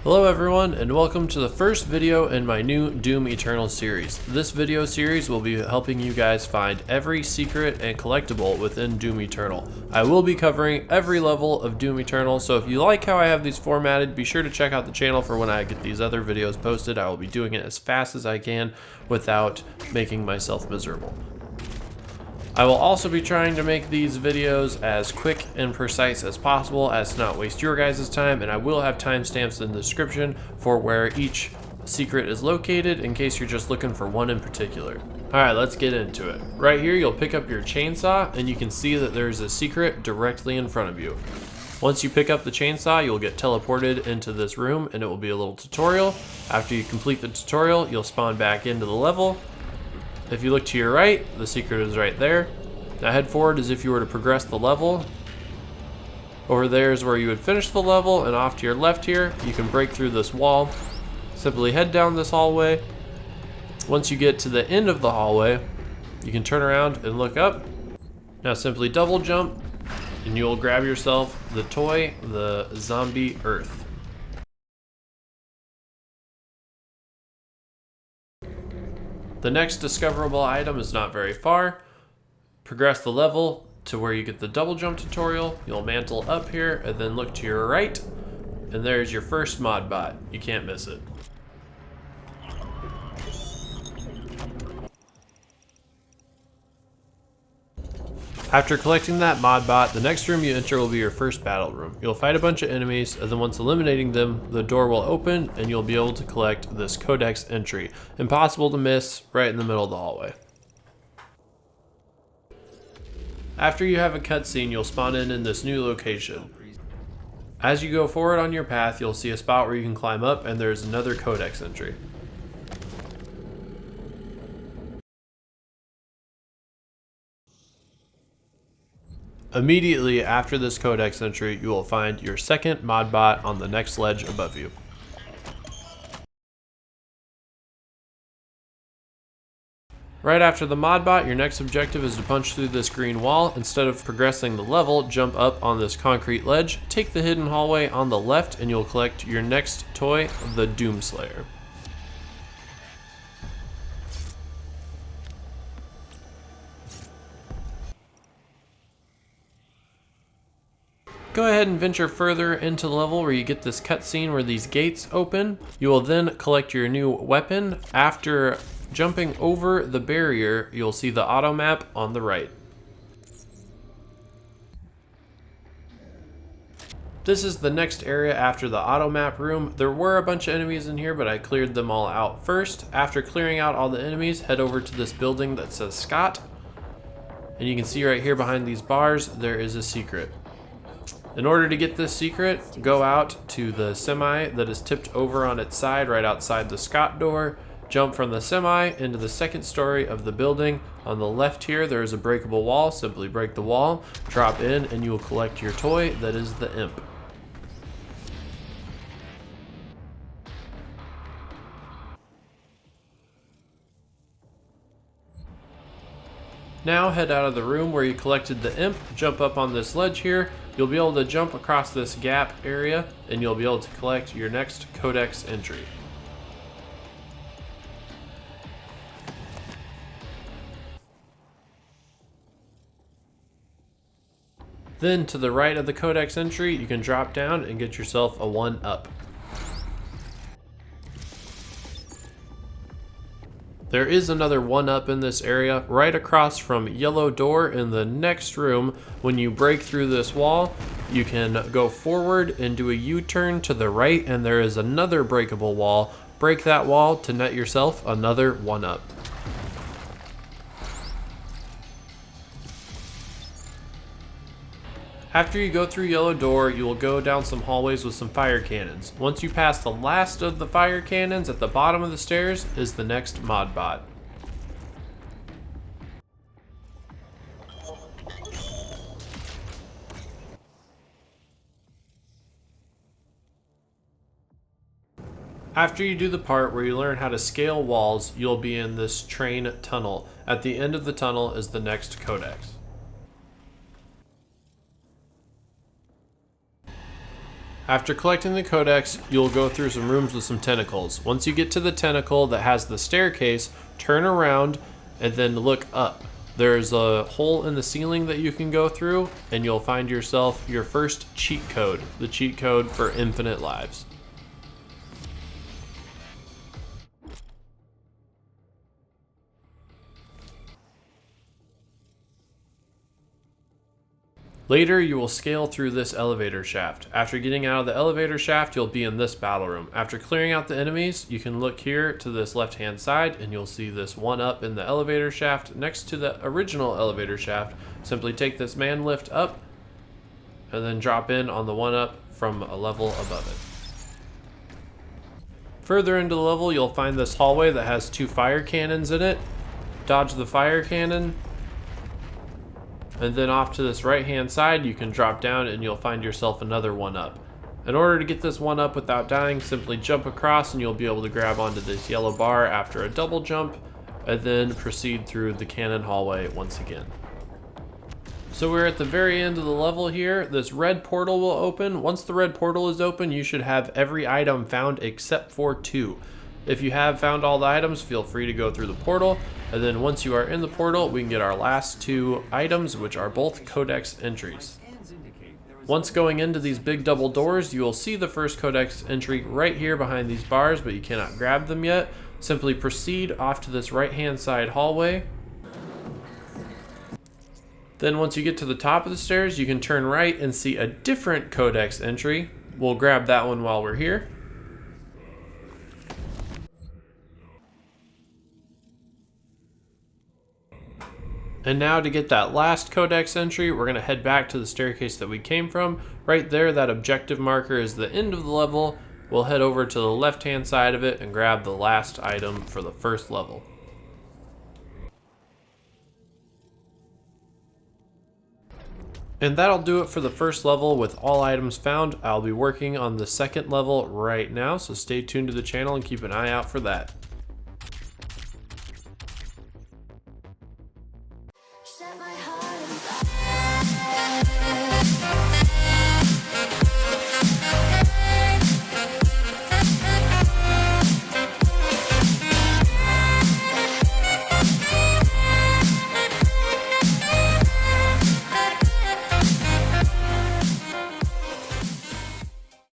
Hello everyone, and welcome to the first video in my new Doom Eternal series. This video series will be helping you guys find every secret and collectible within Doom Eternal. I will be covering every level of Doom Eternal, so if you like how I have these formatted, be sure to check out the channel for when I get these other videos posted. I will be doing it as fast as I can without making myself miserable. I will also be trying to make these videos as quick and precise as possible as to not waste your guys' time, and I will have timestamps in the description for where each secret is located in case you're just looking for one in particular. Alright, let's get into it. Right here you'll pick up your chainsaw and you can see that there's a secret directly in front of you. Once you pick up the chainsaw, you'll get teleported into this room and it will be a little tutorial. After you complete the tutorial, you'll spawn back into the level. If you look to your right, the secret is right there. Now head forward as if you were to progress the level. Over there is where you would finish the level, and off to your left here, you can break through this wall. Simply head down this hallway. Once you get to the end of the hallway, you can turn around and look up. Now simply double jump, and you'll grab yourself the toy, the zombie Earth. The next discoverable item is not very far. Progress the level to where you get the double jump tutorial. You'll mantle up here and then look to your right, and there's your first Modbot. You can't miss it. After collecting that Modbot, the next room you enter will be your first battle room. You'll fight a bunch of enemies, and then once eliminating them, the door will open and you'll be able to collect this Codex entry. Impossible to miss, right in the middle of the hallway. After you have a cutscene, you'll spawn in this new location. As you go forward on your path, you'll see a spot where you can climb up, and there's another Codex entry. Immediately after this Codex entry, you will find your second Modbot on the next ledge above you. Right after the Modbot, your next objective is to punch through this green wall. Instead of progressing the level, jump up on this concrete ledge, take the hidden hallway on the left, and you'll collect your next toy, the Doomslayer. Go ahead and venture further into the level where you get this cutscene where these gates open. You will then collect your new weapon. After jumping over the barrier, you'll see the Automap on the right. This is the next area after the Automap room. There were a bunch of enemies in here, but I cleared them all out first. After clearing out all the enemies, head over to this building that says Scott. And you can see right here behind these bars, there is a secret. In order to get this secret, go out to the semi that is tipped over on its side right outside the Scott door. Jump from the semi into the second story of the building. On the left here, there is a breakable wall. Simply break the wall, drop in, and you will collect your toy that is the Imp. Now head out of the room where you collected the Imp, jump up on this ledge here. You'll be able to jump across this gap area and you'll be able to collect your next Codex entry. Then to the right of the Codex entry, you can drop down and get yourself a 1-up. There is another 1-up in this area right across from Yellow Door in the next room. When you break through this wall, you can go forward and do a U-turn to the right, and there is another breakable wall. Break that wall to net yourself another 1-up. After you go through Yellow Door, you will go down some hallways with some fire cannons. Once you pass the last of the fire cannons, at the bottom of the stairs is the next Modbot. After you do the part where you learn how to scale walls, you'll be in this train tunnel. At the end of the tunnel is the next Codex. After collecting the Codex, you'll go through some rooms with some tentacles. Once you get to the tentacle that has the staircase, turn around and then look up. There's a hole in the ceiling that you can go through, and you'll find yourself your first cheat code, the cheat code for infinite lives. Later, you will scale through this elevator shaft. After getting out of the elevator shaft, you'll be in this battle room. After clearing out the enemies, you can look here to this left-hand side, and you'll see this one-up in the elevator shaft next to the original elevator shaft. Simply take this man lift up, and then drop in on the one-up from a level above it. Further into the level, you'll find this hallway that has 2 fire cannons in it. Dodge the fire cannon, and then off to this right hand side you can drop down and you'll find yourself another one-up. In order to get this one-up without dying, simply jump across and you'll be able to grab onto this yellow bar after a double jump, and then proceed through the cannon hallway once again. So we're at the very end of the level here. This red portal will open. Once the red portal is open, you should have every item found except for 2. If you have found all the items, feel free to go through the portal, and then once you are in the portal, we can get our last 2 items, which are both Codex entries. Once going into these big double doors, you will see the first Codex entry right here behind these bars, but you cannot grab them yet. Simply proceed off to this right-hand side hallway. Then once you get to the top of the stairs, you can turn right and see a different Codex entry. We'll grab that one while we're here. And now to get that last Codex entry, we're going to head back to the staircase that we came from. Right there, that objective marker is the end of the level. We'll head over to the left-hand side of it and grab the last item for the first level. And that'll do it for the first level with all items found. I'll be working on the second level right now, so stay tuned to the channel and keep an eye out for that. Set my heart on fire.